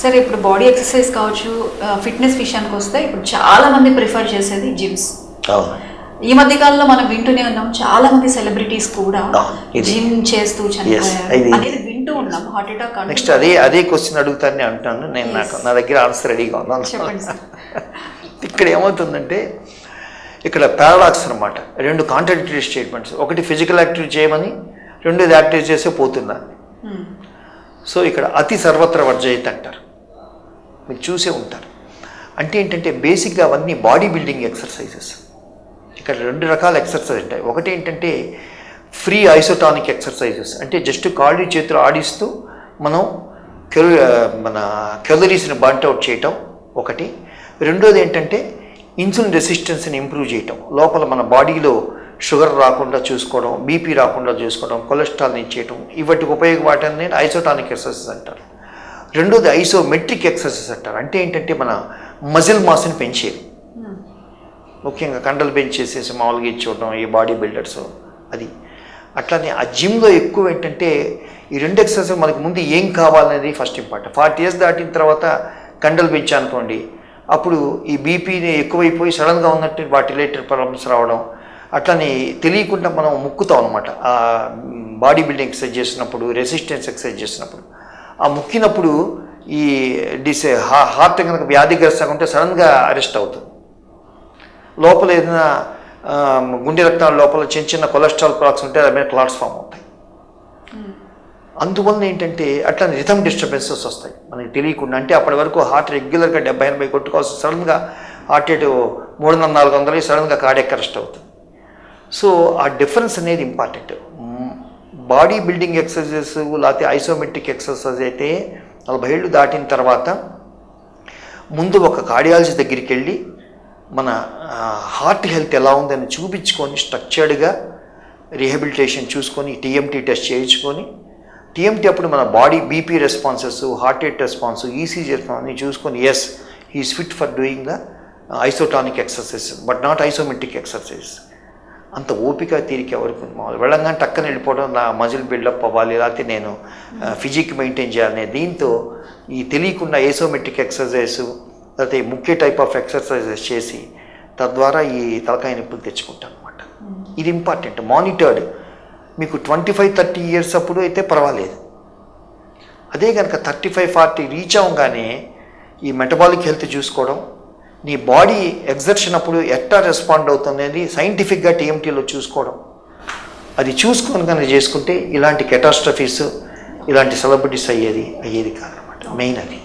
సరే, ఇప్పుడు body exercise కావచ్చు, ఫిట్నెస్ విషయానికి వస్తే ఇప్పుడు చాలా మంది ప్రిఫర్ చేసేది జిమ్స్. ఈ మధ్య కాలంలో మనం వింటూనే ఉన్నాం, చాలా మంది సెలబ్రిటీస్ కూడా జిమ్ చేస్తూ చనిపోయారు అనేది వింటూ ఉన్నాం. Heart attack. నెక్స్ట్ అదే క్వశ్చన్ అడుగుతానని అంటాను నేను. నా దగ్గర ఆన్సర్ రెడీగా ఉన్నాను. ఇక్కడ ఏమవుతుందంటే, ఇక్కడ పారాడాక్స్ అనమాట. రెండు కాంట్రాడిక్టరీ స్టేట్మెంట్స్. ఒకటి ఫిజికల్ యాక్టివిటీ చేయమని, రెండోది యాక్టివిటీ చేసే పోతున్నాను. సో ఇక్కడ అతి సర్వత్ర వర్జయిత్ అంటారు, మీరు చూసే ఉంటారు. అంటే ఏంటంటే బేసిక్గా అవన్నీ బాడీ బిల్డింగ్ ఎక్సర్సైజెస్. ఇక్కడ రెండు రకాల ఎక్సర్సైజ్ ఉంటాయి. ఒకటి ఏంటంటే ఫ్రీ ఐసోటానిక్ ఎక్సర్సైజెస్, అంటే జస్ట్ కాళ్ళు చేతులు ఆడిస్తూ మనం మన క్యాలరీస్ని బర్న్ అవుట్ చేయటం ఒకటి. రెండోది ఏంటంటే ఇన్సులిన్ రెసిస్టెన్స్ని ఇంప్రూవ్ చేయటం, లోపల మన బాడీలో షుగర్ రాకుండా చూసుకోవడం, బీపీ రాకుండా చూసుకోవడం, కొలెస్ట్రాల్ని ఇచ్చేయటం, ఇవాటికి ఉపయోగపడని ఐసోటానిక్ ఎక్సర్సైజ్ అంటారు. రెండోది ఐసోమెట్రిక్ ఎక్సర్సైజ్ అంటారు. అంటే ఏంటంటే మన మజిల్ మాస్ని పెంచేది, ముఖ్యంగా కండలు పెంచేసేసి మామూలుగా ఇచ్చుకోవడం ఈ బాడీ బిల్డర్స్ అది. అట్లానే ఆ జిమ్లో ఎక్కువ ఏంటంటే ఈ రెండు ఎక్సర్సైజ్ మనకు ముందు ఏం కావాలనేది ఫస్ట్ ఇంపార్టెంట్. 40 years దాటిన తర్వాత కండలు పెంచానుకోండి, అప్పుడు ఈ బీపీని ఎక్కువైపోయి సడన్గా ఉన్నట్టు వాటి రిలేటెడ్ ప్రాబ్లమ్స్ రావడం. అట్లని తెలియకుండా మనం ముక్కుతాం అనమాట. ఆ బాడీ బిల్డింగ్ ఎక్సర్సైజ్ చేసినప్పుడు, రెసిస్టెన్స్ ఎక్సర్సైజ్ చేసినప్పుడు ఆ ముక్కినప్పుడు ఈ హార్ట్ కనుక వ్యాధిగ్రస్తంగా ఉంటే సడన్గా అరెస్ట్ అవుతుంది. లోపల ఏదైనా గుండె రక్తాల లోపల చిన్న చిన్న కొలెస్ట్రాల్ క్లాట్స్ ఉంటే దాని మీద క్లాట్స్ ఫామ్ అవుతాయి. అందువల్ల ఏంటంటే అట్లా రిథమ్ డిస్టర్బెన్సెస్ వస్తాయి మనకి తెలియకుండా. అంటే అప్పటి వరకు హార్ట్ రెగ్యులర్గా 70-80 కొట్టుకోవాల్సి సడన్గా హార్ట్ రేటు 300-400 సడన్గా కార్డియాక్ అరెస్ట్ అవుతుంది. సో ఆ డిఫరెన్స్ అనేది ఇంపార్టెంట్. బాడీ బిల్డింగ్ ఎక్సర్సైజెస్ లేకపోతే ఐసోమెట్రిక్ ఎక్సర్సైజ్ అయితే 40 ఏళ్ళు దాటిన తర్వాత ముందు ఒక కార్డియాలజీ దగ్గరికి వెళ్ళి మన హార్ట్ హెల్త్ ఎలా ఉందని చూపించుకొని స్ట్రక్చర్డ్గా రీహాబిలిటేషన్ చూసుకొని టీఎంటీ టెస్ట్ చేయించుకొని, టీఎంటీ అప్పుడు మన body BP responses, heart rate response, ECG response చూసుకొని as he is fit for doing the isotonic exercise but not isometric exercise. అంత ఓపిక తీరిక ఎవరికి మామూలు వెళ్ళంగానే టక్కన వెళ్ళిపోవడం, నా మజిల్ బిల్డప్ అవ్వాలి లేకపోతే నేను ఫిజిక్ మెయింటైన్ చేయాలనే దీంతో ఈ తెలియకుండా ఐసోమెట్రిక్ ఎక్సర్సైజ్ లేకపోతే ముఖ్య టైప్ ఆఫ్ ఎక్సర్సైజెస్ చేసి తద్వారా ఈ తలకాయ నొప్పులు తెచ్చుకుంటాను అనమాట. ఇది ఇంపార్టెంట్. మానిటర్డ్ మీకు 25-30 years అప్పుడు అయితే పర్వాలేదు. అదే కనుక 35-40 రీచ్ అవ్వగానే ఈ మెటబాలిక్ హెల్త్ చూసుకోవడం, నీ బాడీ ఎగ్జర్షన్ అప్పుడు ఎట్లా రెస్పాండ్ అవుతుంది అనేది సైంటిఫిక్గా టీఎంటీలో చూసుకోవడం, అది చూసుకొని కనుక చేసుకుంటే ఇలాంటి కెటాస్ట్రఫీస్, ఇలాంటి సెలబ్రిటీస్ అయ్యేది కాదనమాట. మెయిన్ అది.